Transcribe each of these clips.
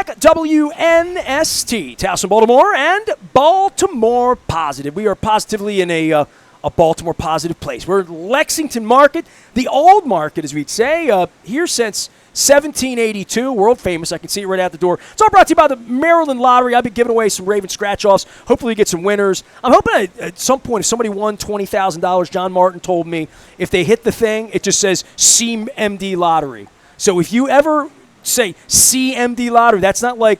back. WNST, Towson, Baltimore, and Baltimore Positive. We are positively in a Baltimore positive place. We're Lexington Market, the old market, as we'd say, here since 1782, world famous. I can see it right out the door. It's all brought to you by the Maryland Lottery. I've been giving away some Raven scratch-offs. Hopefully we get some winners. I'm hoping at some point if somebody won $20,000, John Martin told me, if they hit the thing, it just says CMD Lottery. So if you ever say CMD Lottery, that's not like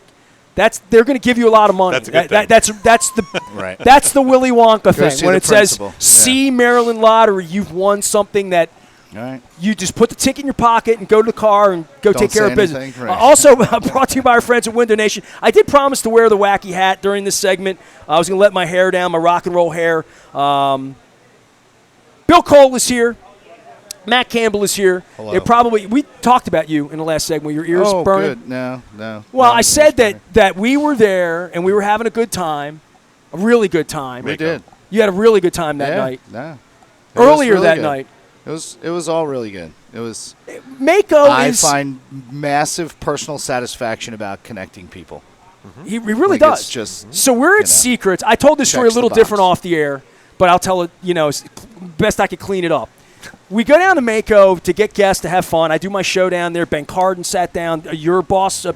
they're going to give you a lot of money. That's a good thing. That's the Right. That's the Willy Wonka thing. When it principle. says C Maryland Lottery, you've won something that All right. you just put the ticket in your pocket and go to the car and go take care of business. Anything, right. Also brought to you by our friends at Window Nation. I did promise to wear the wacky hat during this segment. I was going to let my hair down, my rock and roll hair. Bill Cole is here. Matt Campbell is here. Hello. We talked about you in the last segment. Your ears burning. Good. No. Well, no, I said that we were there and we were having a good time, a really good time. We did. You had a really good time that night. No. Earlier that night. It was all really good. It was. I find massive personal satisfaction about connecting people. Mm-hmm. He really does. It's just, so we're at Secrets. I told this story a little different off the air, but I'll tell it, best I could clean it up. We go down to Mako to get guests, to have fun. I do my show down there. Ben Cardin sat down. Your boss,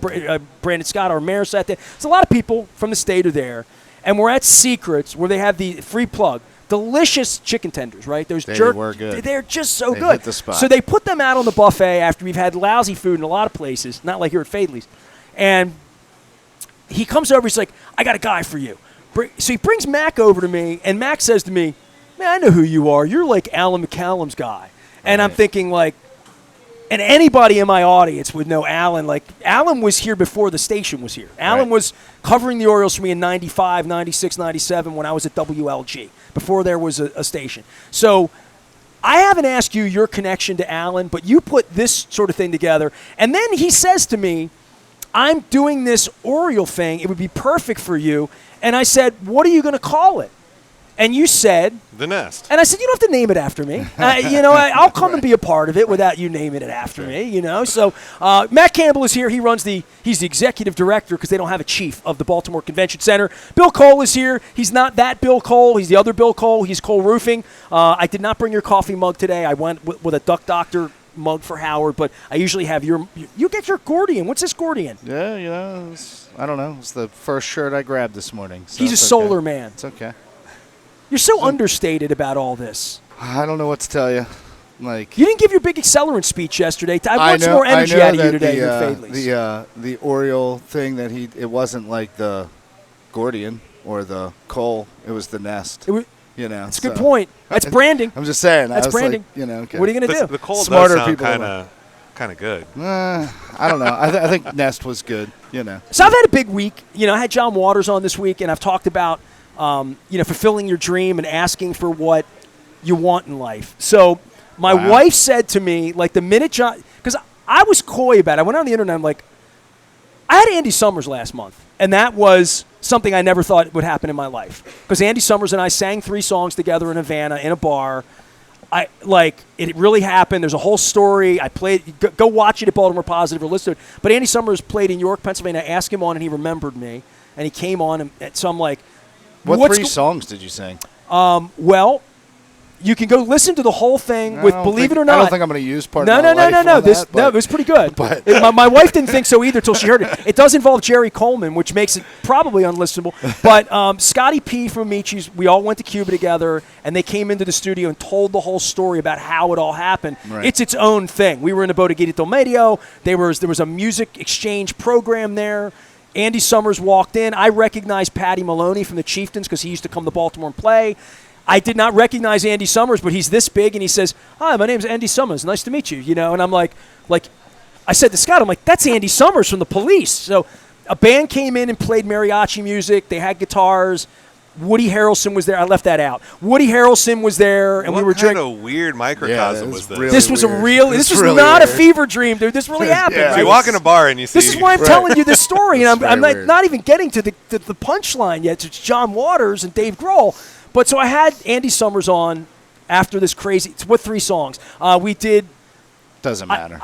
Brandon Scott, our mayor, sat there. There's a lot of people from the state are there. And we're at Secrets where they have the free plug. Delicious chicken tenders, right? Those they were good. They're just so they good. Hit the spot. So they put them out on the buffet after we've had lousy food in a lot of places, not like here at Fadley's. And he comes over. He's like, I got a guy for you. So he brings Mac over to me, and Mac says to me, man, I know who you are. You're like Alan McCallum's guy. And I'm thinking like, and anybody in my audience would know Alan. Like, Alan was here before the station was here. Alan was covering the Orioles for me in 95, 96, 97 when I was at WLG, before there was a station. So I haven't asked you your connection to Alan, but you put this sort of thing together. And then he says to me, I'm doing this Oriole thing. It would be perfect for you. And I said, what are you going to call it? And you said The Nest. And I said, you don't have to name it after me. I'll come and be a part of it without you naming it after me. So Matt Campbell is here. He's the executive director because they don't have a chief of the Baltimore Convention Center. Bill Cole is here. He's not that Bill Cole. He's the other Bill Cole. He's Cole Roofing. I did not bring your coffee mug today. I went with a Duck Doctor mug for Howard, but I usually have you get your Gordian. What's this Gordian? Yeah, I don't know. It's the first shirt I grabbed this morning. So he's a solar man. It's okay. You're so understated about all this. I don't know what to tell you. Like, you didn't give your big accelerant speech yesterday. I want some more energy out of you today, the Oriole thing it wasn't like the Gordian or the Cole. It was the Nest. That's a good point. That's branding. I'm just saying. That's branding. Like, okay. What are you going to do? The Cole Smarter does sound people kind of good. I don't know. I think Nest was good. So I've had a big week. I had John Waters on this week, and I've talked about fulfilling your dream and asking for what you want in life. So my wife said to me, like, the minute John, because I was coy about it. I went on the internet. I'm like, I had Andy Summers last month, and that was something I never thought would happen in my life. Because Andy Summers and I sang 3 songs together in Havana in a bar. It really happened. There's a whole story. I played. Go watch it at Baltimore Positive or listen to it. But Andy Summers played in York, Pennsylvania. I asked him on, and he remembered me, and he came on, and so I'm like, what 3 songs did you sing? Well, you can go listen to the whole thing with Believe It or Not. I don't think I'm going to use part of my life No. It was pretty good. But my wife didn't think so either until she heard it. It does involve Jerry Coleman, which makes it probably unlistenable. But Scotty P. from Michi's, we all went to Cuba together, and they came into the studio and told the whole story about how it all happened. Right. It's its own thing. We were in the Bodeguita del Medio. There was a music exchange program there. Andy Summers walked in. I recognized Patty Maloney from the Chieftains because he used to come to Baltimore and play. I did not recognize Andy Summers, but he's this big, and he says, hi, my name's Andy Summers. Nice to meet you. And I'm like, I said to Scott, I'm like, that's Andy Summers from the Police. So a band came in and played mariachi music. They had guitars. Woody Harrelson was there. I left that out. Woody Harrelson was there, and we were drinking. What kind of weird microcosm was this? Really this was weird. This was really not weird. A fever dream, dude. This really happened. So you walk in a bar and you see. This is why I'm telling you this story, and I'm not even getting to the punchline yet. It's John Waters and Dave Grohl. But so I had Andy Summers on after this crazy. What 3 songs? We did Doesn't matter.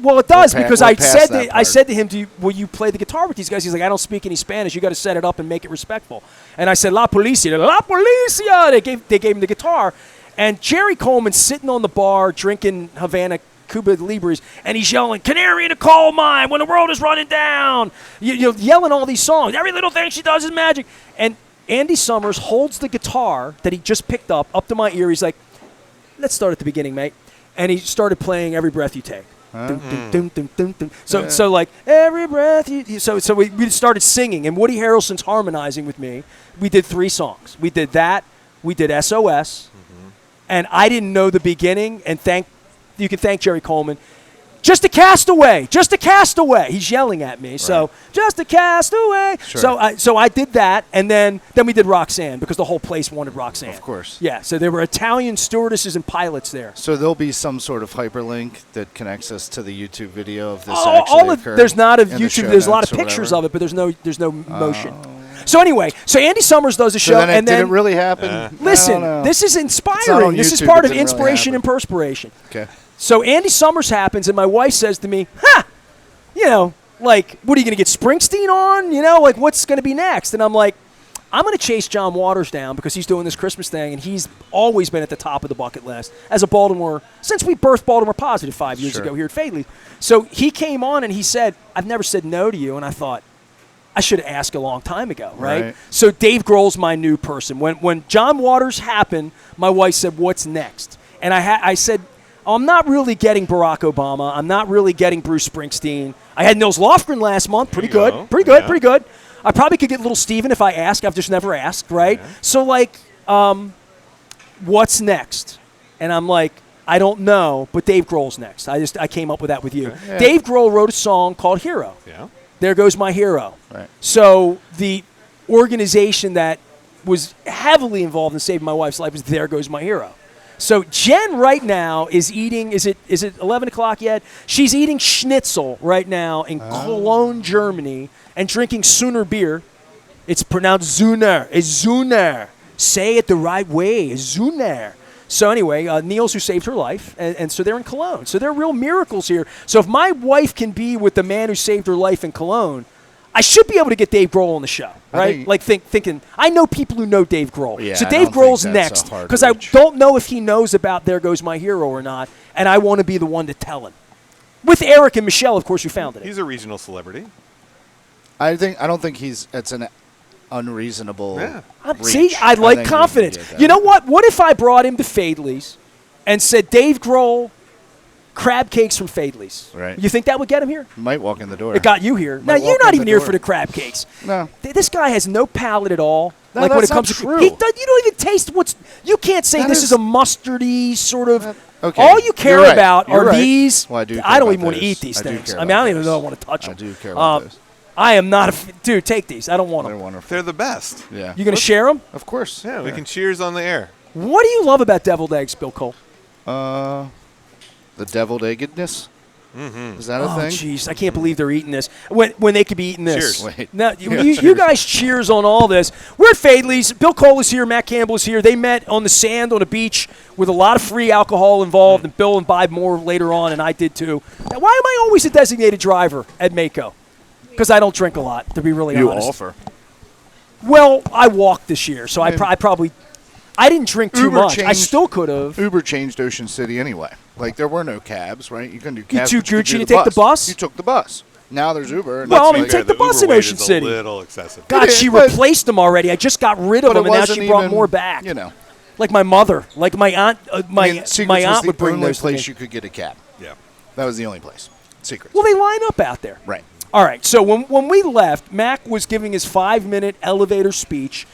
Well, it does because I past said to him, will you play the guitar with these guys? He's like, I don't speak any Spanish. You got to set it up and make it respectful. And I said, La Policia, La Policia. They gave him the guitar, and Jerry Coleman's sitting on the bar drinking Havana Cuba Libres, and he's yelling, "Canary in a coal mine when the world is running down." You know, yelling all these songs. Every little thing she does is magic. And Andy Summers holds the guitar that he just picked up to my ear. He's like, "Let's start at the beginning, mate." And he started playing Every Breath You Take. So like every breath you. So we started singing, and Woody Harrelson's harmonizing with me. We did 3 songs. We did that. We did SOS, and I didn't know the beginning. And you can thank Jerry Coleman. Just a castaway, just a castaway. He's yelling at me. Right. So just a castaway. Sure. So I did that, and then we did Roxanne because the whole place wanted Roxanne. Of course. Yeah. So there were Italian stewardesses and pilots there. So there'll be some sort of hyperlink that connects us to the YouTube video of this. There's not a YouTube. There's a lot of pictures of it, but there's no motion. So anyway, Andy Summers does a show, and then did it really happen? Listen, this is inspiring. This is part of inspiration and perspiration. Okay. So Andy Summers happens, and my wife says to me, you know, like, what are you going to get Springsteen on? You know, like, what's going to be next? And I'm like, I'm going to chase John Waters down because he's doing this Christmas thing, and he's always been at the top of the bucket list as a Baltimore, since we birthed Baltimore Positive 5 years ago here at Fadley. So he came on, and he said, I've never said no to you, and I thought, I should have asked a long time ago, right? So Dave Grohl's my new person. When John Waters happened, my wife said, what's next? And I said, I'm not really getting Barack Obama. I'm not really getting Bruce Springsteen. I had Nils Lofgren last month. Pretty good. I probably could get Little Steven if I ask. I've just never asked, right? Yeah. So, like, what's next? And I'm like, I don't know, but Dave Grohl's next. I came up with that with you. Okay. Yeah. Dave Grohl wrote a song called Hero. Yeah. There Goes My Hero. Right. So the organization that was heavily involved in saving my wife's life was There Goes My Hero. So Jen right now is eating, is it 11 o'clock yet? She's eating schnitzel right now in Cologne, Germany, and drinking Sooner beer. It's pronounced Zuner. It's Zuner. Say it the right way. It's Zuner. So anyway, Niels, who saved her life, and so they're in Cologne. So there are real miracles here. So if my wife can be with the man who saved her life in Cologne, I should be able to get Dave Grohl on the show, right? Thinking, I know people who know Dave Grohl. Yeah, so Dave Grohl's next because I don't know if he knows about There Goes My Hero or not, and I want to be the one to tell him. With Eric and Michelle, of course, who founded it. He's a regional celebrity. I don't think it's an unreasonable reach. See, I like confidence. You know what? What if I brought him to Fadley's and said, Dave Grohl, crab cakes from Fadley's? Right. You think that would get him here? Might walk in the door. It got you here. Now, you're not even here for the crab cakes. No. This guy has no palate at all. No, like when that's it comes not to true. You don't even taste what's. You can't say this is a mustardy sort of. Okay. All you care about are these. Well, I don't even want to eat these things. I don't even know I want to touch them. I do care about those. I am not a dude. Take these. I don't want them. They're wonderful. They're the best. Yeah. You gonna share them? Of course. Yeah, we can cheers on the air. What do you love about deviled eggs, Bill Cole? The deviled eggedness. Mm-hmm. Is that a thing? Oh, jeez, I can't believe they're eating this when they could be eating this. Cheers. Wait. Now, you guys cheers on all this. We're at Fadley's. Bill Cole is here. Matt Campbell is here. They met on the sand on a beach with a lot of free alcohol involved, and Bill imbibed more later on, and I did too. Now, why am I always a designated driver at Mako? Because I don't drink a lot, to be really honest. You offer. Well, I walked this year, so I probably – I didn't drink too much. I still could have. Uber changed Ocean City anyway. Like, there were no cabs, right? You couldn't do cabs. You too Gucci to take the bus? You took the bus. Now there's Uber. And well, I mean, take the bus in Ocean City. A little excessive. God, she replaced them already. I just got rid of them, and now she brought more back. You know. Like my mother. Like my aunt. My aunt would bring those the only place you could get a cab. Yeah. That was the only place. Secrets. Well, they line up out there. Right. All right. So when we left, Mac was giving his 5-minute elevator speech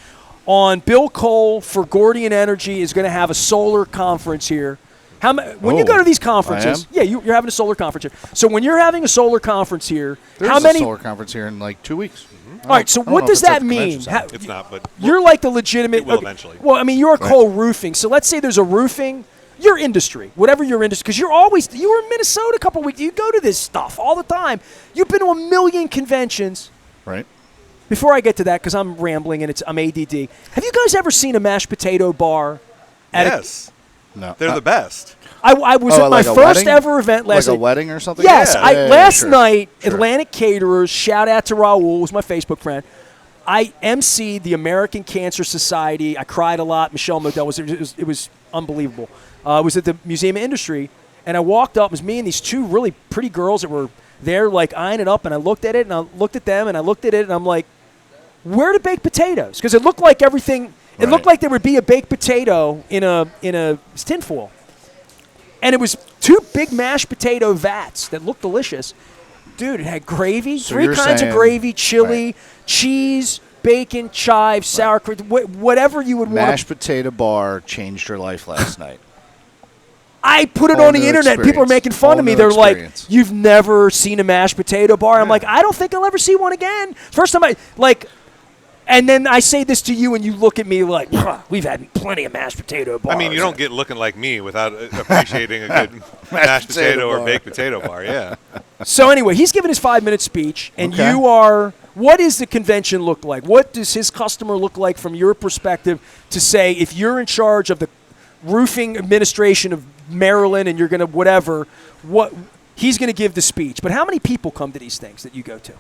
on Bill Cole for Gordian Energy is going to have a solar conference here. When you go to these conferences, you're having a solar conference here. So when you're having a solar conference here, there's a solar conference here in like 2 weeks. Mm-hmm. All right, so what does that mean? It's not, but you're like the legitimate. It will eventually. Well, I mean, you're a Cole Roofing. So let's say there's a roofing. Your industry, whatever your industry, because you were in Minnesota a couple of weeks. You go to this stuff all the time. You've been to 1 million conventions. Right. Before I get to that, because I'm rambling and I'm ADD, have you guys ever seen a mashed potato bar? Yes. No. They're the best. I was at my like a first wedding? ever event last Like a night. wedding or something? Yes, Yeah. last Sure. night, Sure. Atlantic Caterers, shout out to Raul, who's my Facebook friend. I emceed the American Cancer Society. I cried a lot. Michelle Modell it was unbelievable. It was at the Museum of Industry, and I walked up. It was me and these two really pretty girls that were there, like eyeing it up. And I looked at it, and I looked at them, and I looked at it, and I'm like, "Where are the baked potatoes?" Because it looked like everything. It Right. looked like there would be a baked potato in a tinfoil, and it was two big mashed potato vats that looked delicious. Dude, it had gravy, So 3 you're kinds of saying- gravy, chili, right. cheese, bacon, chives, sour cream, whatever you would want. Mashed potato bar changed your life last night. I put it Whole on the new internet. People are experience. making fun Whole of me. new They're experience. like, "You've never seen a mashed potato bar?" I'm like, "I don't think I'll ever see one again." First time and then I say this to you, and you look at me like, "We've had plenty of mashed potato bars." I mean, you don't get looking like me without appreciating a good mashed potato or bar. baked potato bar. Yeah. So anyway, he's giving his 5-minute speech, and Okay. you are. What does the convention look like? What does his customer look like from your perspective? To say, if you're in charge of the roofing administration of Maryland, and you're going to whatever, what he's going to give the speech. But how many people come to these things that you go to?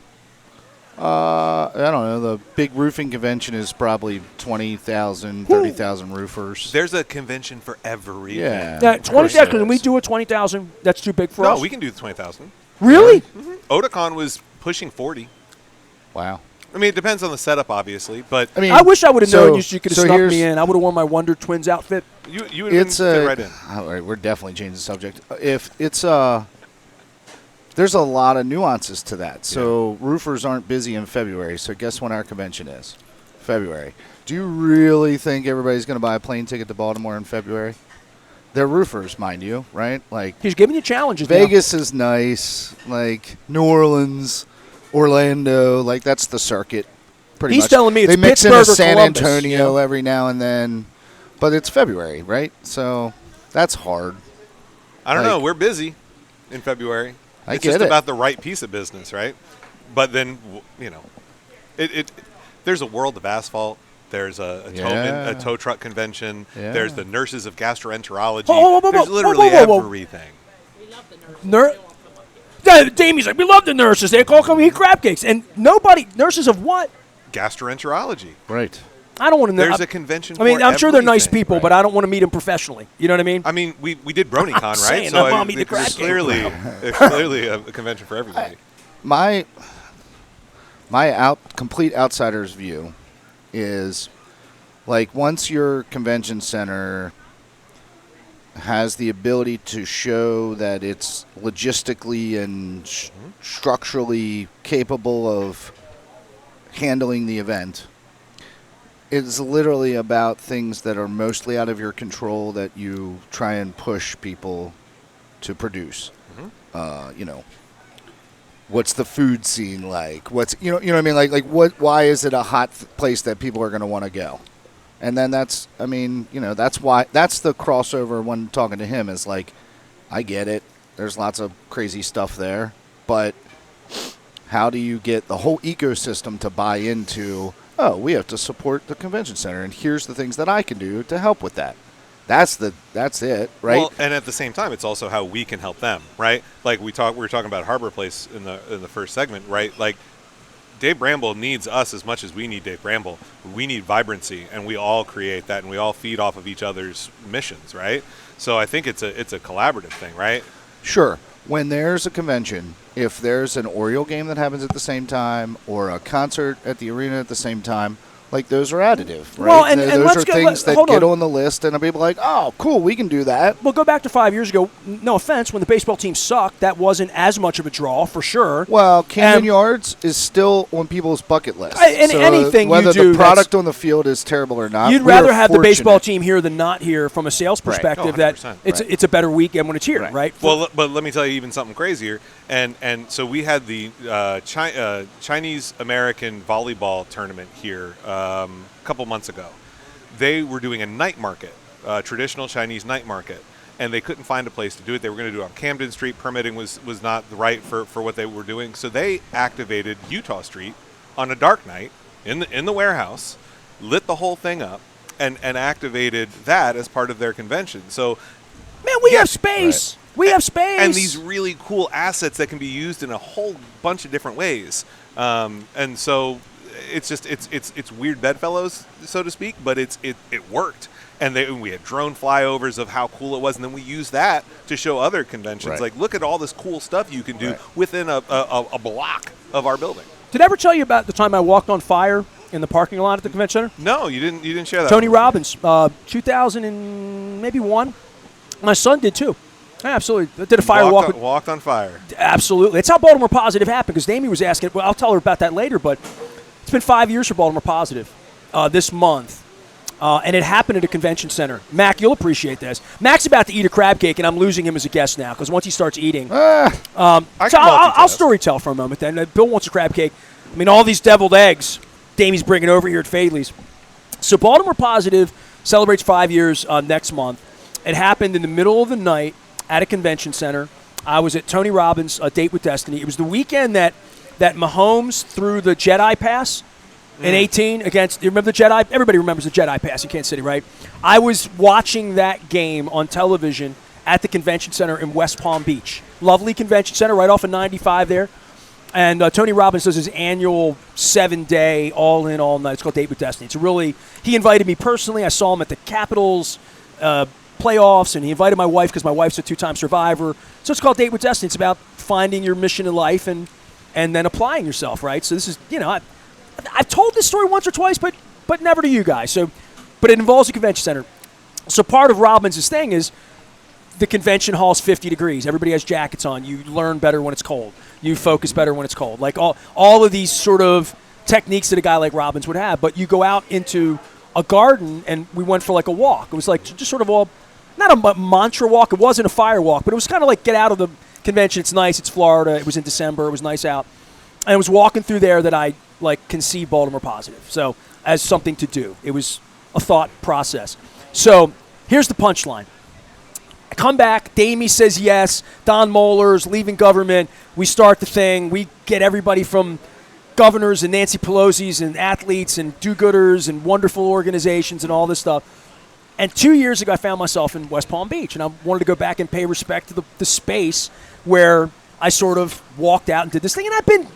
I don't know. The big roofing convention is probably 20,000, 30,000 roofers. There's a convention for everything. Yeah. That of course 20,000. there Can we is. do a 20,000? That's too big for No, us. we can do 20,000. Really? Otakon was pushing 40. Wow. I mean, it depends on the setup, obviously, but I mean, I wish I would have so- known you could have so snuck here's- me in. I would have worn my Wonder Twins outfit. you would have It's fit right in. all right, we're definitely changing the subject. If it's there's a lot of nuances to that. So roofers aren't busy in February. So guess when our convention is? February. Do you really think everybody's going to buy a plane ticket to Baltimore in February? They're roofers, mind you, right? Like He's giving you challenges. now. Vegas is nice, like New Orleans, Orlando, like that's the circuit. Pretty He's much. telling me it's they mix in Pittsburgh a or San Columbus, Antonio you know? every now and then, but it's February, right? So that's hard. I don't like- know. We're busy in February. I It's get just it. about the right piece of business, right? But then, there's a world of asphalt. There's a Yeah. tow truck convention. Yeah. There's the nurses of gastroenterology. Whoa, whoa, whoa, There's whoa, literally whoa, whoa, whoa. everything. Damie's like, we love the nurses. They all come eat crab cakes. And nurses of what? Gastroenterology. Right. I don't want to know. There's a convention. I mean, for I'm sure they're nice everything. people, but I don't want to meet them professionally. You know what I mean? I mean, we did BronyCon, right? saying, I'll eat the it's crab cake. clearly a convention for everybody. My complete outsider's view is like once your convention center has the ability to show that it's logistically and structurally capable of handling the event, it's literally about things that are mostly out of your control that you try and push people to produce. What's the food scene like? What's you know what I mean? Like what? Why is it a hot place that people are going to want to go? And then that's the crossover when talking to him is like, I get it. There's lots of crazy stuff there, but how do you get the whole ecosystem to buy into? Oh, we have to support the convention center, and here's the things that I can do to help with that. That's it, right? Well, and at the same time, it's also how we can help them, right? Like we were talking about Harbor Place in the first segment, right? Like Dave Bramble needs us as much as we need Dave Bramble. We need vibrancy, and we all create that, and we all feed off of each other's missions, right? So I think it's a collaborative thing, right? Sure. When there's a convention, if there's an Oriole game that happens at the same time or a concert at the arena at the same time, like those are additive, right? Well, and those let's are go- things that hold get on. on the list, and people are like, oh, cool, we can do that. Well, go back to 5 years ago. No offense, when the baseball team sucked, that wasn't as much of a draw for sure. Well, Camden Um, Yards is still on people's bucket list. And anything you whether do the product on the field is terrible or not, You'd we're rather have the baseball fortunate. team here than not here from a sales Right. perspective. Oh, that 100%. it's a better weekend when it's here, right? Well, but let me tell you even something crazier. And so we had the Chinese American volleyball tournament here a couple months ago. They were doing a night market, traditional Chinese night market, and they couldn't find a place to do it. They were going to do it on Camden Street. Permitting was not right for what they were doing. So they activated Utah Street on a dark night in the warehouse, lit the whole thing up, and activated that as part of their convention. So, Man, we have space. Right. We have space. And these really cool assets that can be used in a whole bunch of different ways. And so it's just it's weird bedfellows, so to speak, but it worked. And we had drone flyovers of how cool it was, and then we used that to show other conventions. Right. Like, look at all this cool stuff you can do within a block of our building. Did I ever tell you about the time I walked on fire in the parking lot at the convention center? No, you didn't share that. Tony Robbins, 2001. My son did too. Yeah, absolutely. I did a fire walk. Walked on fire. Absolutely. That's how Baltimore Positive happened, because Amy was asking. Well, I'll tell her about that later, but it's been 5 years for Baltimore Positive this month. And it happened at a convention center. Mac, you'll appreciate this. Mac's about to eat a crab cake, and I'm losing him as a guest now, because once he starts eating. I'll story tell for a moment then. Bill wants a crab cake. I mean, all these deviled eggs Damie's bringing over here at Fadley's. So Baltimore Positive celebrates 5 years next month. It happened in the middle of the night at a convention center. I was at Tony Robbins' Date with Destiny. It was the weekend that Mahomes threw the Jedi Pass in 18 against, you remember the Jedi? Everybody remembers the Jedi Pass in Kansas City, right? I was watching that game on television at the convention center in West Palm Beach. Lovely convention center right off of 95 there. And Tony Robbins does his annual 7-day all in, all night. It's called Date with Destiny. He invited me personally. I saw him at the Capitals playoffs, and he invited my wife because my wife's a 2-time survivor. So it's called Date with Destiny. It's about finding your mission in life and then applying yourself, right? So this is, I've told this story once or twice, but never to you guys. But it involves a convention center. So part of Robbins' thing is the convention hall's 50 degrees. Everybody has jackets on. You learn better when it's cold. You focus better when it's cold. Like all of these sort of techniques that a guy like Robbins would have. But you go out into a garden, and we went for like a walk. It was like just sort of not a mantra walk. It wasn't a fire walk, but it was kind of like get out of the convention. It's nice. It's Florida. It was in December. It was nice out. And I was walking through there that I conceived Baltimore Positive. So as something to do. It was a thought process. So here's the punchline. I come back. Damie says yes. Don Moeller's leaving government. We start the thing. We get everybody from governors and Nancy Pelosi's and athletes and do-gooders and wonderful organizations and all this stuff. And 2 years ago, I found myself in West Palm Beach, and I wanted to go back and pay respect to the space where I sort of walked out and did this thing. And I've been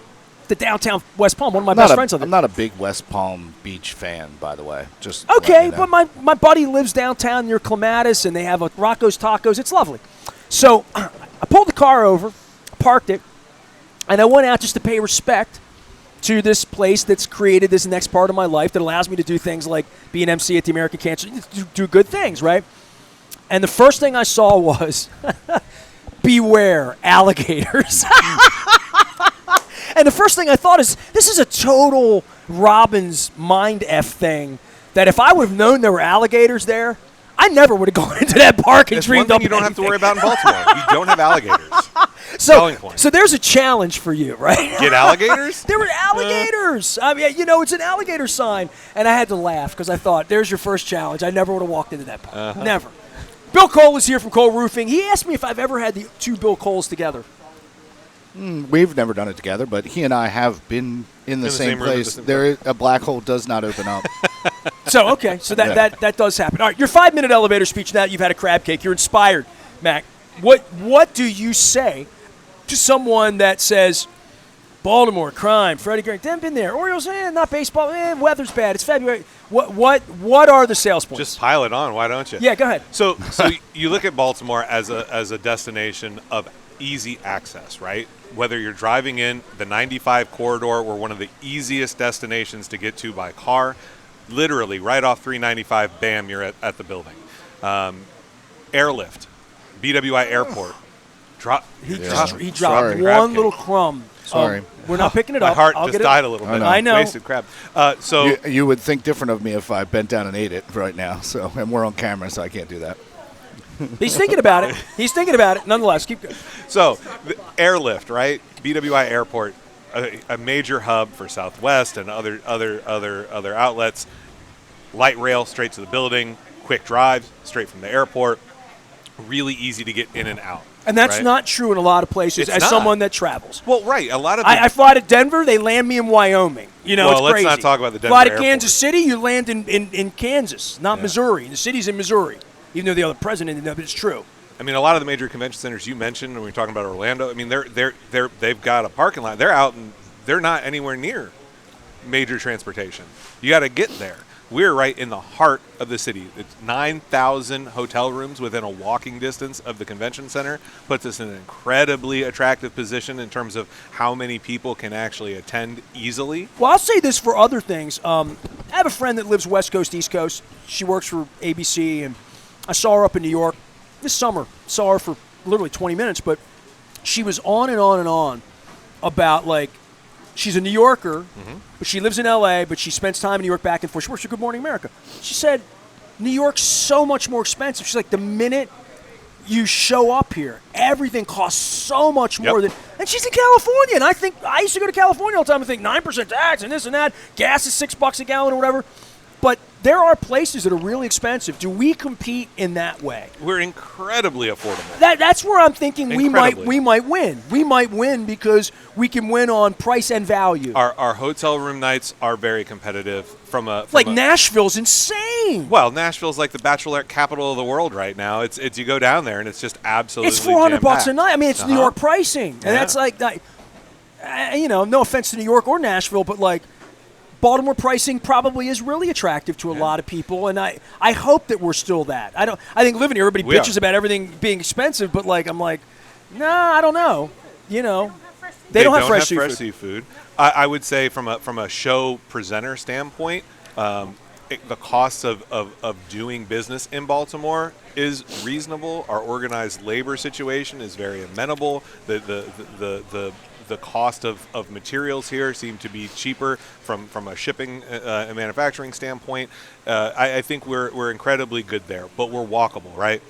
to downtown West Palm. One of my best friends lives there. I'm not a big West Palm Beach fan, by the way. Just okay, but my buddy lives downtown near Clematis, and they have a Rocco's Tacos. It's lovely. So I pulled the car over, parked it, and I went out just to pay respect to this place that's created this next part of my life that allows me to do things like be an MC at the American Cancer, do good things, right? And the first thing I saw was, beware alligators. And the first thing I thought is, this is a total Robbins mind F thing, that if I would have known there were alligators there, I never would have gone into that park and It's dreamed one up thing you don't anything. have to worry about in Baltimore. You don't have alligators. So there's a challenge for you, right? Get alligators? There were alligators. I mean, it's an alligator sign. And I had to laugh because I thought, there's your first challenge. I never would have walked into that park. Never. Bill Cole is here from Cole Roofing. He asked me if I've ever had the two Bill Coles together. We've never done it together, but he and I have been in the same place. A black hole does not open up. So that does happen. All right, your 5-minute elevator speech. Now that you've had a crab cake, you're inspired, Mac. What do you say to someone that says, Baltimore crime, Freddie Gray, they've been there. Orioles, not baseball. Weather's bad. It's February. What are the sales points? Just pile it on. Why don't you? Yeah, go ahead. So you look at Baltimore as a destination of easy access, right? Whether you're driving in the 95 corridor, we're one of the easiest destinations to get to by car. Literally, right off 395, bam, you're at the building. Airlift, BWI Airport. He dropped one little crumb. Sorry. We're not picking it up. My heart just died a little bit. I know. Wasted crab. You would think different of me if I bent down and ate it right now. And we're on camera, so I can't do that. He's thinking about it. Nonetheless, keep going. So, the airlift, right? BWI Airport, a major hub for Southwest and other outlets. Light rail straight to the building. Quick drive straight from the airport. Really easy to get in and out. And that's right? not true in a lot of places It's as not. someone that travels. Well, right. A lot of I fly to Denver, they land me in Wyoming. You know, Well, it's let's crazy. not talk about the Denver Fly to airport. Kansas City, you land in Kansas, not Yeah. Missouri. The city's in Missouri, even though the other president didn't know, but it's true. I mean, a lot of the major convention centers you mentioned when we were talking about Orlando. I mean, they've got a parking lot. They're out and they're not anywhere near major transportation. You got to get there. We're right in the heart of the city. It's 9,000 hotel rooms within a walking distance of the convention center. Puts us in an incredibly attractive position in terms of how many people can actually attend easily. Well, I'll say this for other things. I have a friend that lives West Coast, East Coast. She works for ABC, and I saw her up in New York this summer. Saw her for literally 20 minutes, but she was on and on and on about, like, she's a New Yorker, but she lives in L.A., but she spends time in New York back and forth. She works for Good Morning America. She said, New York's so much more expensive. She's like, the minute you show up here, everything costs so much more than. And she's in California, and I used to go to California all the time and think 9% tax and this and that. Gas is $6 a gallon or whatever. But there are places that are really expensive. Do we compete in that way? We're incredibly affordable. That's where I'm thinking we might Incredibly. win. We might win because we can win on price and value. Our hotel room nights are very competitive from a Nashville's insane. Well, Nashville's like the bachelorette capital of the world right now. It's you go down there and it's just absolutely It's $400 a jam-packed. night. I mean, it's New York pricing, and that's like, no offense to New York or Nashville, but like Baltimore pricing probably is really attractive to a lot of people, and I hope that we're still that. I think living here, everybody bitches about everything being expensive, but like I'm like, nah, I don't know. You know, they don't have fresh seafood. I would say from a show presenter standpoint, the cost of doing business in Baltimore is reasonable. Our organized labor situation is very amenable. The cost of materials here seem to be cheaper from a shipping and manufacturing standpoint. I think we're incredibly good there, but we're walkable, right?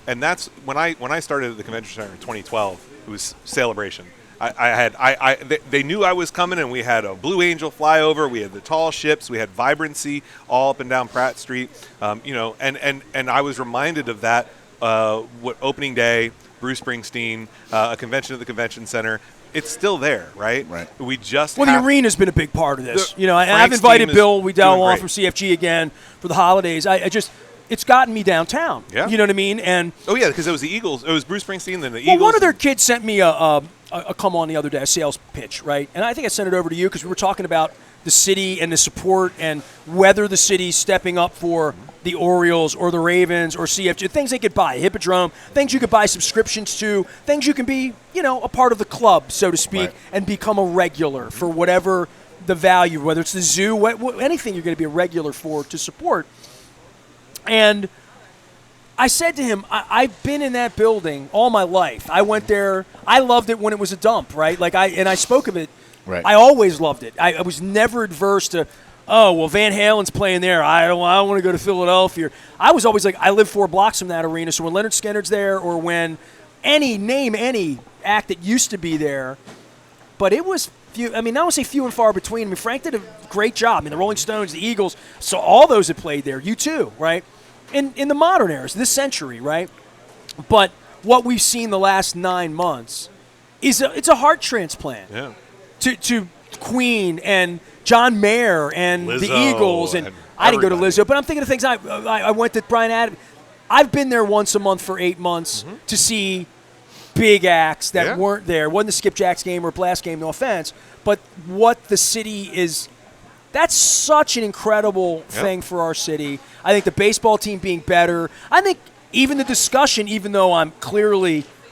And that's when I started at the convention center in 2012. It was Celebration. They knew I was coming, and we had a Blue Angel flyover. We had the tall ships. We had vibrancy all up and down Pratt Street. And I was reminded of that. What opening day, Bruce Springsteen, a convention at the convention center. It's still there, right? Right. We just the arena's been a big part of this. I've Frank's invited team Bill is Weedell doing on great. from CFG again for the holidays. It's gotten me downtown. Yeah. You know what I mean? And because it was the Eagles. It was Bruce Springsteen, then the well, Eagles. one of their kids sent me a come on the other day, a sales pitch, right? And I think I sent it over to you because we were talking about the city and the support and whether the city's stepping up for the Orioles or the Ravens or CFG, things they could buy, Hippodrome, things you could buy subscriptions to, things you can be, a part of the club, so to speak, and become a regular for whatever the value, whether it's the zoo, anything you're going to be a regular for to support. And I said to him, I've been in that building all my life. I went there. I loved it when it was a dump, right? I spoke of it. Right. I always loved it. I was never adverse to, Van Halen's playing there. I don't want to go to Philadelphia. I was always like, I live 4 blocks from that arena. So when Leonard Skinner's there or when any act that used to be there, but it was few. I mean, I don't say few and far between. I mean, Frank did a great job. I mean, the Rolling Stones, the Eagles, so all those that played there. You too, right? In the modern eras, this century, right? But what we've seen the last 9 months is it's a heart transplant. Yeah. To Queen and John Mayer and Lizzo the Eagles and I didn't go to everybody. Lizzo, but I'm thinking of things. I went to Brian Adams. I've been there once a month for 8 months to see big acts that weren't there. It wasn't the Skipjacks game or Blast game, no offense, but what the city is. That's such an incredible thing for our city. I think the baseball team being better. I think even the discussion, even though I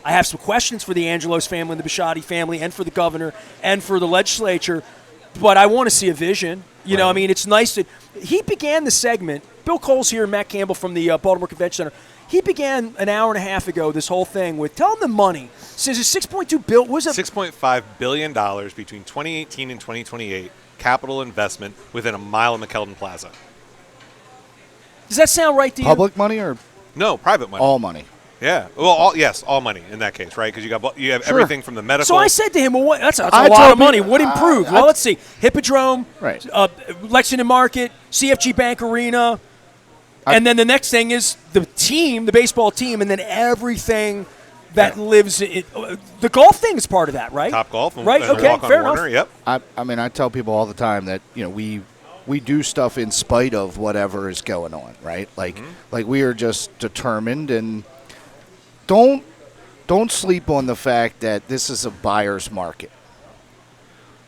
have some questions for the Angelos family and the Bisciotti family and for the governor and for the legislature, but I want to see a vision. You know, I mean, it's nice that he began the segment. Bill Cole's here, Matt Campbell from the Baltimore Convention Center. He began an hour and a half ago this whole thing with, tell him the money. Says it's $6.2 billion. Was it $6.5 billion between 2018 and 2028. Capital investment within a mile of McKeldin Plaza. Does that sound right to you? Public money or No, private money. all money? Yeah. Well, all money in that case, right? Because you have everything from the medical. So I said to him, well, that's a I lot told of money. you- What improved? Well, let's see. Hippodrome, Right. Lexington Market, CFG Bank Arena, and then the next thing is the team, the baseball team, and then everything that lives in the golf thing is part of that, right? Top Golf, right? And Okay, Walk on fair Warner, enough. Yep. I mean, I tell people all the time that we do stuff in spite of whatever is going on, right? Like we are just determined, and don't sleep on the fact that this is a buyer's market,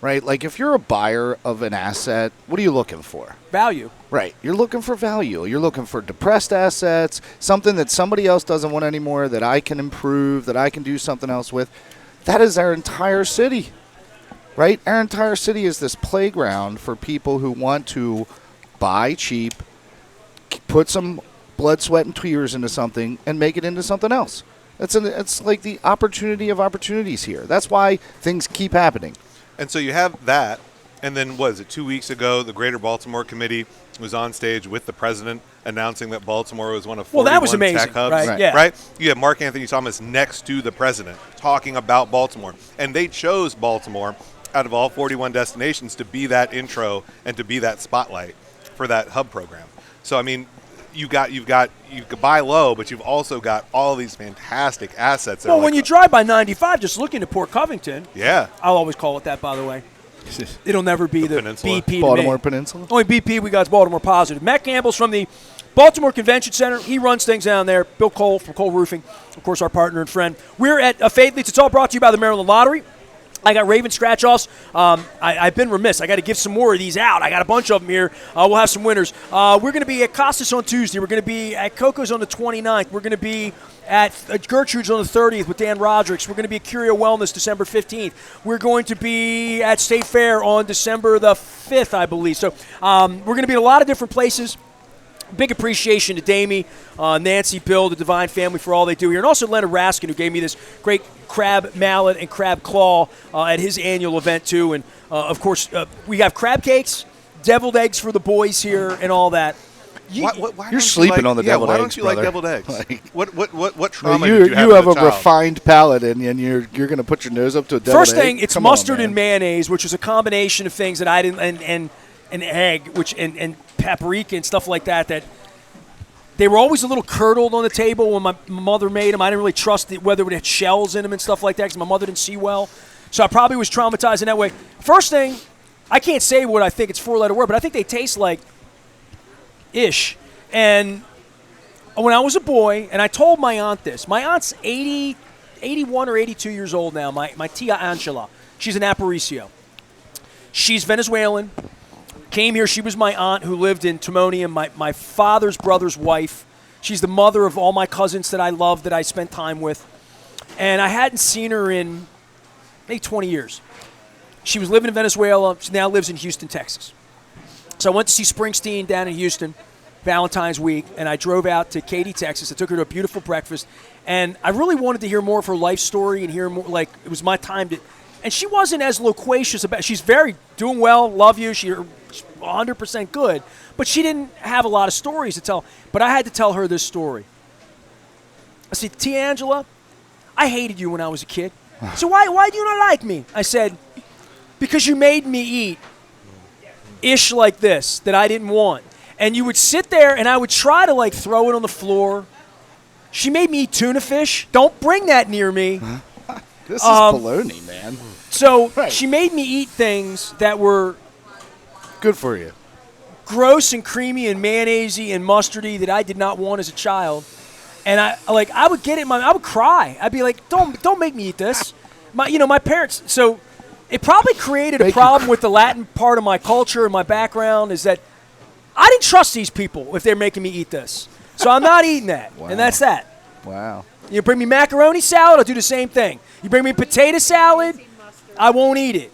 right? Like if you're a buyer of an asset, what are you looking for? Value. Right. You're looking for value. You're looking for depressed assets, something that somebody else doesn't want anymore, that I can improve, that I can do something else with. That is our entire city, right? Our entire city is this playground for people who want to buy cheap, put some blood, sweat, and tears into something, and make it into something else. It's like the opportunity of opportunities here. That's why things keep happening. And so you have that, and then was it 2 weeks ago, the Greater Baltimore Committee was on stage with the president announcing that Baltimore was one of 41 that was amazing, tech hubs. right? Yeah. Right? You have Mark Anthony Thomas next to the president talking about Baltimore. And they chose Baltimore out of all 41 destinations to be that intro and to be that spotlight for that hub program. So, I mean, you could buy low, but you've also got all these fantastic assets. That Well, when you drive by 95, just looking to Port Covington, yeah, I'll always call it that, by the way. It'll never be the Peninsula. BP Baltimore to me. Peninsula? Only BP we got is Baltimore Positive. Matt Campbell's from the Baltimore Convention Center. He runs things down there. Bill Cole from Cole Roofing, of course, our partner and friend. We're at Faithleets. It's all brought to you by the Maryland Lottery. I got Raven scratch-offs. I've been remiss. I got to give some more of these out. I got a bunch of them here. We'll have some winners. We're going to be at Costas on Tuesday. We're going to be at Coco's on the 29th. We're going to be at Gertrude's on the 30th with Dan Rodricks. We're going to be at Curio Wellness December 15th. We're going to be at State Fair on December the 5th, I believe. So we're going to be at a lot of different places. Big appreciation to Damie, Nancy, Bill, the Divine family for all they do here. And also Leonard Raskin, who gave me this great crab mallet and crab claw at his annual event, too. And, of course, we have crab cakes, deviled eggs for the boys here, and all that. Why You're sleeping on the deviled why eggs, don't you brother. like deviled eggs? Like- What trauma you did you have have as a child? refined palate, and you're going to put your nose up to a deviled First egg? thing, it's Come on, mustard man. and mayonnaise, which is a combination of things that I didn't, and an egg, and paprika and stuff like that. That they were always a little curdled on the table when my mother made them. I didn't really trust whether it had shells in them and stuff like that because my mother didn't see well. So I probably was traumatized in that way. First thing, I can't say what I think. It's a four-letter word, but I think they taste like ish. And when I was a boy, and I told my aunt this. My aunt's 81 or 82 years old now, my tia Angela. She's an Aparicio. She's Venezuelan. Came here. She was my aunt who lived in Timonium, my father's brother's wife. She's the mother of all my cousins that I love, that I spent time with. And I hadn't seen her in maybe 20 years. She was living in Venezuela. She now lives in Houston, Texas. So I went to see Springsteen down in Houston, Valentine's week, and I drove out to Katy, Texas. I took her to a beautiful breakfast. And I really wanted to hear more of her life story and hear more, like, it was my time to. And she wasn't as loquacious about. She's very doing well, love you. She's 100% good, but she didn't have a lot of stories to tell. But I had to tell her this story. I said, Tia Angela, I hated you when I was a kid. So why do you not like me? I said, because you made me eat ish like this that I didn't want. And you would sit there, and I would try to like throw it on the floor. She made me eat tuna fish. Don't bring that near me. This is baloney, man. So Right. she made me eat things that were Good for you. gross and creamy and mayonnaisey and mustardy that I did not want as a child. And I would get it. I would cry. I'd be like, "Don't make me eat this." My parents. So it probably created a problem with the Latin part of my culture and my background. Is that I didn't trust these people if they're making me eat this. So I'm not eating that, Wow. and that's that. Wow. You bring me macaroni salad, I'll do the same thing. You bring me potato salad, I won't eat it.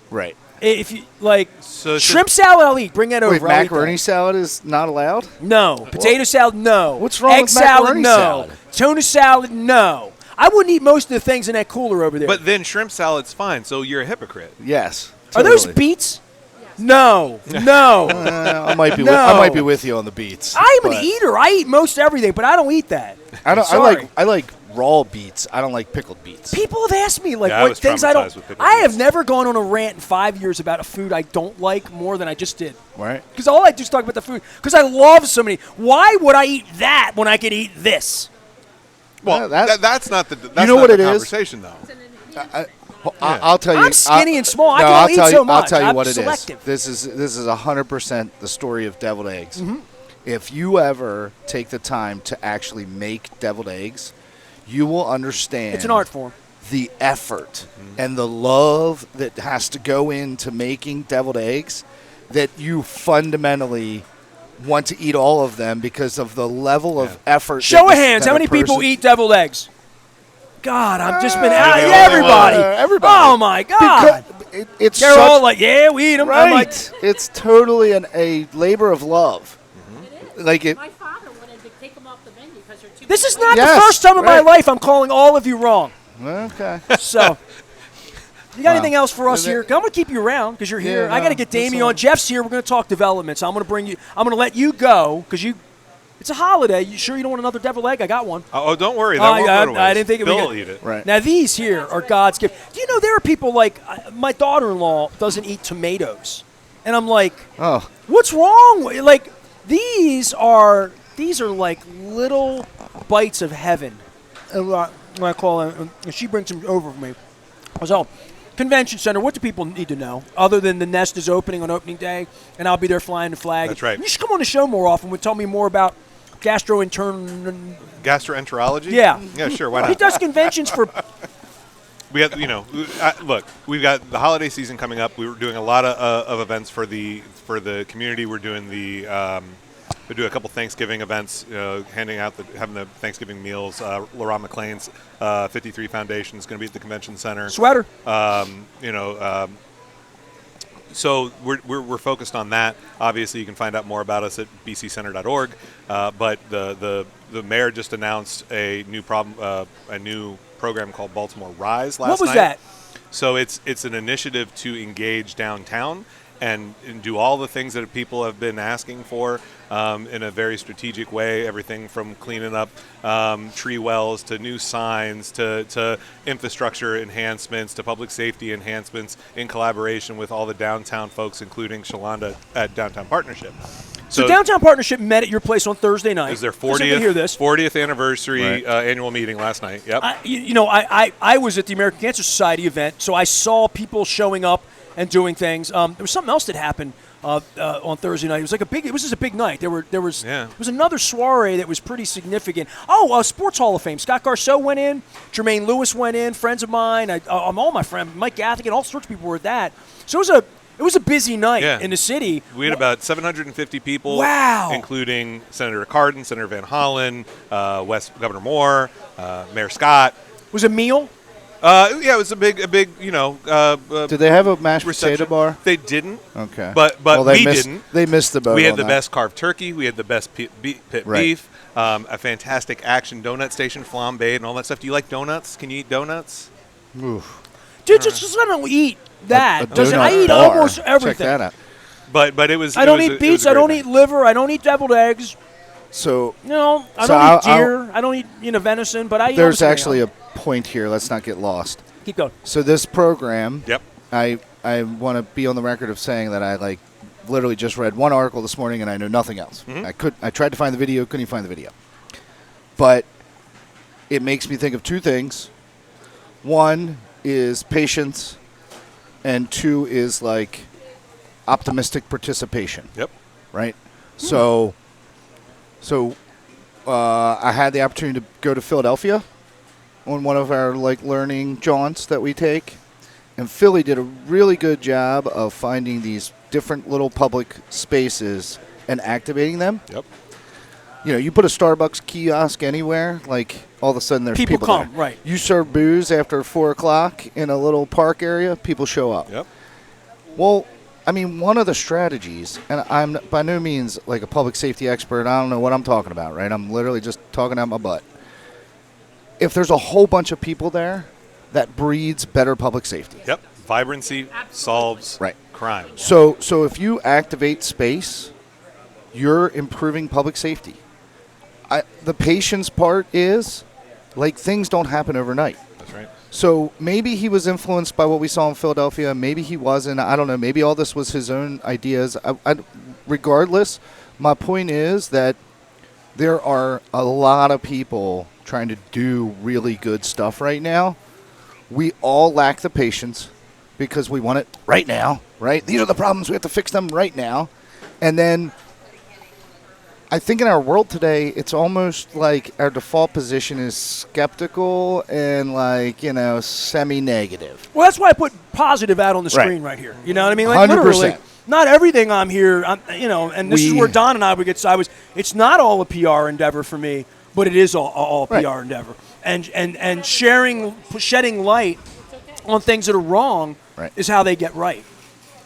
Right. If you like So it's shrimp salad, I'll eat. Bring that over. Wait, I'll eat macaroni that. salad is not allowed? No. Potato salad, no. What's wrong Egg with salad, macaroni no. salad? Tuna salad, no. I wouldn't eat most of the things in that cooler over there. But then shrimp salad's fine, so you're a hypocrite. Yes. Are those totally. beets? No. No. I might be. No. I might be with you on the beets. I'm an but eater. I eat most everything, but I don't eat that. I Sorry. like raw beets. I don't like pickled beets. People have asked me like Yeah, I what was things I don't. traumatized with pickled I have beets. never gone on a rant in 5 years about a food I don't like more than I just did. Right. Because all I do is talk about the food. Because I love so many. Why would I eat that when I could eat this? Well, that's not the that's you know not what the it is? conversation though. I'll tell you. I'm skinny and small. I no, can I'll only tell eat you, so much. I'll tell you I'm what selective. it is. This is 100% the story of deviled eggs. Mm-hmm. If you ever take the time to actually make deviled eggs, you will understand. It's an art form. The effort and the love that has to go into making deviled eggs, that you fundamentally want to eat all of them because of the level of effort. Show of hands. How many people eat deviled eggs? God, I've just been out. Everybody. Everybody. Oh, my God. It's They're all like, yeah, we eat them. right. I'm like, It's totally a labor of love. It is. Like it. My father wanted to take them off the menu because they're too. this is much not Yes, the first time in my right. life I'm calling all of you wrong. Okay. So, you got Wow. anything else for us Is it- here? I'm going to keep you around because you're here. Yeah, I got to no, get that's Damien all. on. Jeff's here. We're going to talk development. So I'm going to bring you. I'm going to let you go because it's a holiday. You sure you don't want another deviled egg? I got one. Oh, don't worry. That Oh, won't yeah, go to I waste. didn't think it would Bill get- will eat it. Right. Now these here are God's gift. Do you know there are people like my daughter-in-law doesn't eat tomatoes, and I'm like, Oh. what's wrong? Like these are like little bites of heaven. When I call them, and she brings them over for me. So, convention center. What do people need to know other than the Nest is opening on opening day, and I'll be there flying the flag? That's right. You should come on the show more often. Would tell me more about gastroenterology. Gastroenterology? Yeah. Yeah, sure. Why He not? does conventions for. We got, look, we've got the holiday season coming up. We were doing a lot of events for the community. We're doing we do a couple Thanksgiving events, having the Thanksgiving meals. Laurent McLean's 53 Foundation is going to be at the convention center. Sweater. So we're focused on that. Obviously, you can find out more about us at bccenter.org. But the mayor just announced a new program called Baltimore Rise last night. What was that? So it's an initiative to engage downtown and do all the things that people have been asking for in a very strategic way. Everything from cleaning up tree wells to new signs to infrastructure enhancements to public safety enhancements in collaboration with all the downtown folks, including Shalonda at Downtown Partnership. So Downtown Partnership met at your place on Thursday night. It was their Does anybody hear this? 40th anniversary Right. Annual meeting last night. Yep. I was at the American Cancer Society event, so I saw people showing up and doing things. There was something else that happened on Thursday night. It was like it was just a big night. There was another soiree that was pretty significant. Oh, Sports Hall of Fame. Scott Garceau went in. Jermaine Lewis went in. Friends of mine. All my friends, Mike Gathick, and all sorts of people were at that. So it was a busy night in the city. We had about 750 people. Wow. Including Senator Cardin, Senator Van Hollen, Governor Moore, Mayor Scott. Was it a meal? It was a big, Did they have a mashed reception. potato bar? They didn't. Okay. But they we missed, didn't. They missed the boat. We had on the that. best carved turkey. We had the best pit Right. beef. A fantastic action donut station, flambéed, and all that stuff. Do you like donuts? Can you eat donuts? Oof. Dude, just let them eat that. A Doesn't- donut I eat bar. almost everything. Check that out. But it was. I it don't was eat a- it was beets. a I great don't night. eat liver. I don't eat deviled eggs. So No, I So don't I'll- eat deer. I don't eat venison. But I eat there's everything actually else. a point here. Let's not get lost. Keep going. So this program, Yep. I want to be on the record of saying that I literally just read one article this morning and I know nothing else. Mm-hmm. I tried to find the video, couldn't even find the video. But it makes me think of two things. One is patience, and two is optimistic participation. Yep. Right? So I had the opportunity to go to Philadelphia on one of our learning jaunts that we take, and Philly did a really good job of finding these different little public spaces and activating them. Yep. You put a Starbucks kiosk anywhere, all of a sudden there's People come, there. right. You serve booze after 4 o'clock in a little park area, people show up. Yep. Well, one of the strategies, and I'm by no means a public safety expert. I don't know what I'm talking about, right? I'm literally just talking out my butt. If there's a whole bunch of people there, that breeds better public safety. Yep. Vibrancy solves crime. So if you activate space, you're improving public safety. The patience part is, things don't happen overnight. That's right. So maybe he was influenced by what we saw in Philadelphia. Maybe he wasn't. I don't know. Maybe all this was his own ideas. Regardless, my point is that there are a lot of people trying to do really good stuff right now, we all lack the patience because we want it right now, right? These are the problems. We have to fix them right now. And then I think in our world today, it's almost like our default position is skeptical and semi-negative. Well, that's why I put positive out on the screen right here. You know what I mean? Like 100%. literally, not everything I'm here, and this is where Don and I would get. It's not all a PR endeavor for me, but it is all a PR endeavor. And shedding light on things that are wrong is how they get right.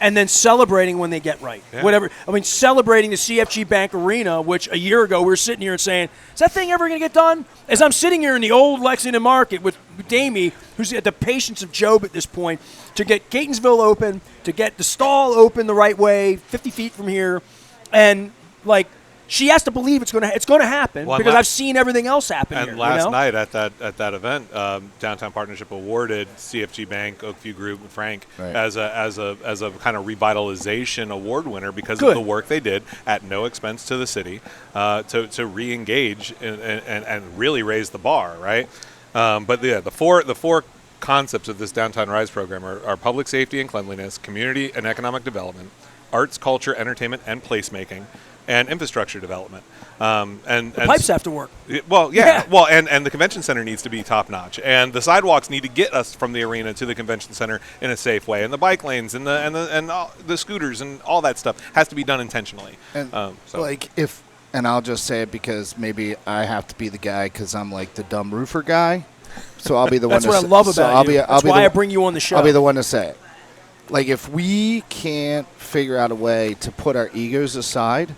And then celebrating when they get right. Yeah. Whatever. I mean, celebrating the CFG Bank Arena, which a year ago we were sitting here and saying, is that thing ever going to get done? As I'm sitting here in the old Lexington Market with Damie, who's at the patience of Job at this point, to get Catonsville open, to get the stall open the right way, 50 feet from here, and she has to believe it's going to happen because I've seen everything else happen here. And last night at that event, Downtown Partnership awarded CFG Bank, Oakview Group, and Frank as a kind of revitalization award winner because of the work they did at no expense to the city to re-engage and really raise the bar, right? But the four concepts of this Downtown Rise program are public safety and cleanliness, community and economic development, arts, culture, entertainment, and placemaking, and infrastructure development. And pipes have to work. Well, yeah. Well, and the convention center needs to be top notch, and the sidewalks need to get us from the arena to the convention center in a safe way, and the bike lanes and the scooters and all that stuff has to be done intentionally. And and I'll just say it because maybe I have to be the guy because I'm like the dumb roofer guy, so I'll be the one. That's what I love about you. That's why I bring you on the show. I'll be the one to say it. Like if we can't figure out a way to put our egos aside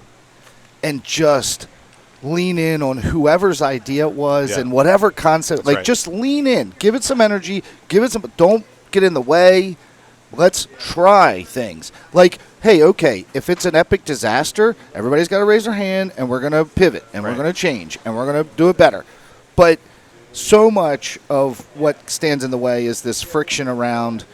and just lean in on whoever's idea it was and whatever concept. Just lean in. Give it some energy. Don't get in the way. Let's try things. Hey, okay, if it's an epic disaster, everybody's got to raise their hand, and we're going to pivot, and we're going to change, and we're going to do it better. But so much of what stands in the way is this friction around,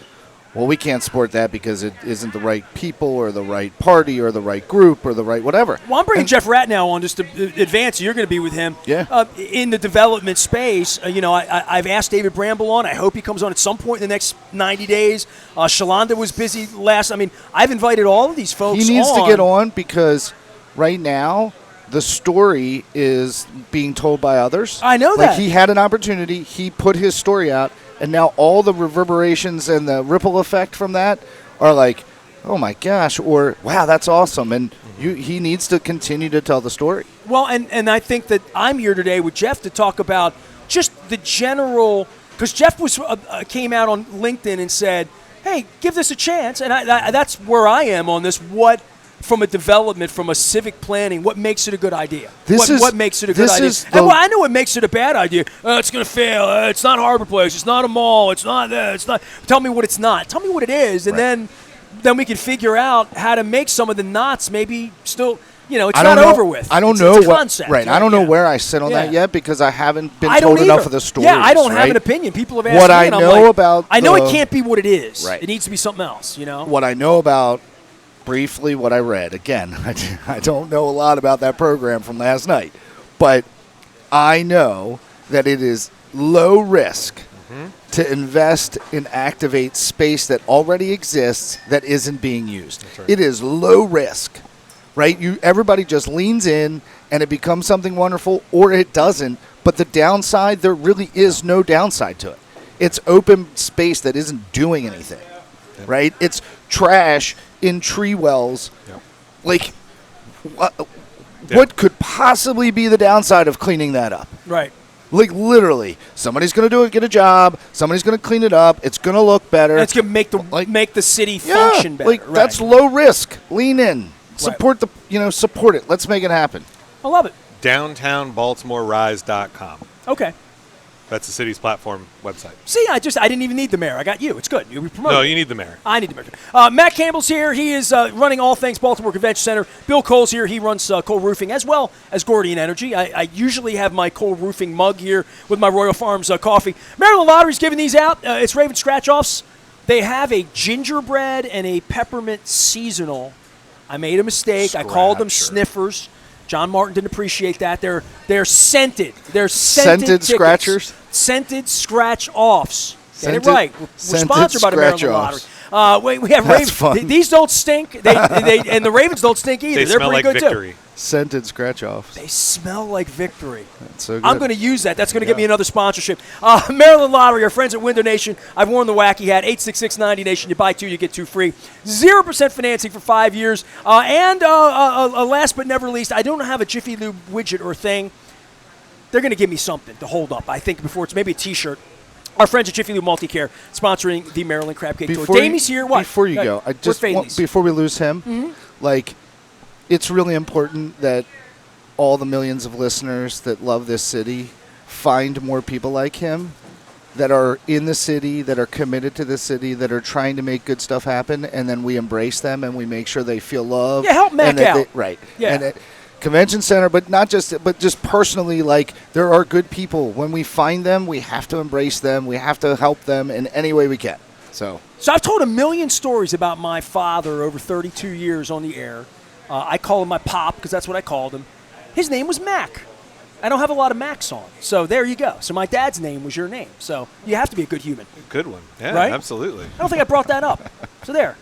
well, we can't support that because it isn't the right people or the right party or the right group or the right whatever. Well, I'm bringing Jeff Ratnow on just to advance. You're going to be with him in the development space. I've asked David Bramble on. I hope he comes on at some point in the next 90 days. Shalonda was busy last. I've invited all of these folks on. He needs to get on because right now the story is being told by others. I know that. He had an opportunity. He put his story out. And now all the reverberations and the ripple effect from that are like, oh, my gosh, or, wow, that's awesome. And he needs to continue to tell the story. Well, and I think that I'm here today with Jeff to talk about just the general – because Jeff came out on LinkedIn and said, hey, give this a chance. And that's where I am on this. What – from a development, from a civic planning, what makes it a good idea? What makes it a good idea? I know what makes it a bad idea. It's going to fail. It's not Harbor Place. It's not a mall. It's not that. It's not. Tell me what it's not. Tell me what it is, and then we can figure out how to make some of the knots maybe still. It's not over with. I don't know what concept. Right. I don't know where I sit on that yet because I haven't been told enough of the stories. Yeah, I don't have an opinion. People have asked what me. I know about. I know it can't be what it is. Right. It needs to be something else. What I know about. Briefly, what I read. Again, I don't know a lot about that program from last night, but I know that it is low risk to invest and activate space that already exists that isn't being used. Right. It is low risk, right? Everybody just leans in and it becomes something wonderful, or it doesn't. But the downside, there really is no downside to it. It's open space that isn't doing anything, right? It's trash in tree wells. What could possibly be the downside of cleaning that up? Right. Literally, somebody's going to do it, get a job. Somebody's going to clean it up. It's going to look better. And it's going to make the city function better. That's low risk. Lean in. Support support it. Let's make it happen. I love it. DowntownBaltimoreRise.com. Okay. That's the city's platform website. See, I didn't even need the mayor. I got you. It's good. You promoted. No, you need the mayor. I need the mayor. Matt Campbell's here. He is running all things Baltimore Convention Center. Bill Cole's here. He runs Cole Roofing as well as Gordian Energy. I usually have my Cole Roofing mug here with my Royal Farms coffee. Maryland Lottery's giving these out. It's Raven Scratch-Offs. They have a gingerbread and a peppermint seasonal. I made a mistake. I called them sniffers. John Martin didn't appreciate that. They're scented. They're scented tickets. Scratchers? Scented scratch-offs. Get it Scented- right. We're scented sponsored by the Maryland Lottery. scratch-offs. We have That's Ravens. fun. These don't stink. And the Ravens don't stink either. They They're smell pretty like good victory. too. Scented scratch-offs. They smell like victory. That's so good. I'm going to use that. That's going to get me another sponsorship. Maryland Lottery, our friends at Window Nation. I've worn the wacky hat. 866-90Nation. You buy 2, you get 2 free. 0% financing for 5 years. And last but never least, I don't have a Jiffy Lube widget or thing. They're going to give me something to hold up, I think, before it's maybe a T-shirt. Our friends at Jiffy Lube Multicare sponsoring the Maryland Crab Cake Tour. Damie's here. What? Before you go, I just before we lose him, like, it's really important that all the millions of listeners that love this city find more people like him that are in the city, that are committed to the city, that are trying to make good stuff happen, and then we embrace them and we make sure they feel loved. Yeah, help Mac out. Right. Yeah. And Convention Center, but just personally, like, there are good people. When we find them, we have to embrace them. We have to help them in any way we can. So I've told a million stories about my father over 32 years on the air. I call him my pop because that's what I called him. His name was Mac. I don't have a lot of Macs on. So there you go. So my dad's name was your name. So you have to be a good human. Good one. Yeah, Right? absolutely. I don't think I brought that up. So there.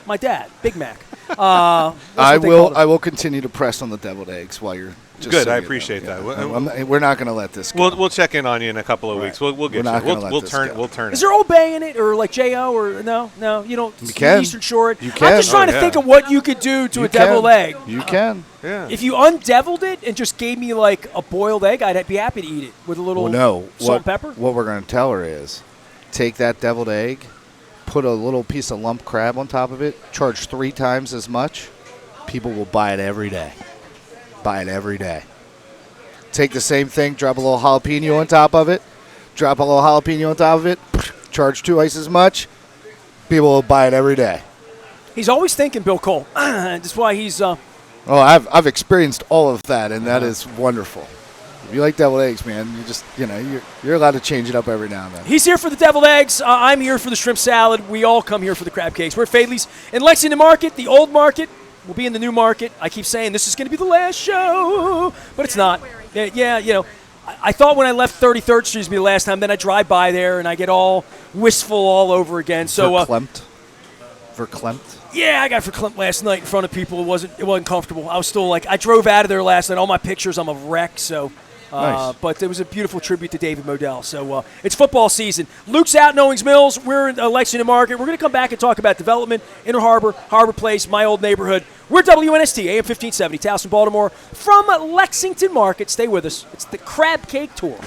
My dad, Big Mac. I will continue to press on the deviled eggs while you're just Good, so I you know. appreciate Yeah. that. We're not going to let this go. We'll check in on you in a couple of weeks. We'll get We're not you. gonna let We'll this turn. go. We'll turn. Is it. there Old Bay in it or like J.O. or no? You don't. You can. Eastern Shore it. You I'm can. just trying to Oh, think yeah. of what you could do to You a deviled can. egg. You can. Yeah. If you undeviled it and just gave me like a boiled egg, I'd be happy to eat it with a little Well, no. salt and pepper. What we're going to tell her is take that deviled egg, put a little piece of lump crab on top of it, charge 3 times as much. People will buy it every day. Buy it every day. Take the same thing, drop a little jalapeno on top of it, drop a little jalapeno on top of it, charge 2 times as much. People will buy it every day. He's always thinking, Bill Cole. That's why he's. Oh, I've experienced all of that, and that is wonderful. If you like deviled eggs, man, you just you're allowed to change it up every now and then. He's here for the deviled eggs. I'm here for the shrimp salad. We all come here for the crab cakes. We're at Fadley's in Lexington Market, the old market. We'll be in the new market. I keep saying this is going to be the last show, but it's not. Yeah, I thought when I left 33rd Street was be the last time. Then I drive by there and I get all wistful all over again. So Verklempt. yeah, I got verklempt last night in front of people. It wasn't comfortable. I was still like, I drove out of there last night. All my pictures, I'm a wreck. So. Nice. But it was a beautiful tribute to David Modell. So it's football season. Luke's out in Owings Mills. We're in Lexington Market. We're going to come back and talk about development, Inner Harbor, Harbor Place, my old neighborhood. We're WNST, AM 1570, Towson, Baltimore, from Lexington Market. Stay with us. It's the Crab Cake Tour.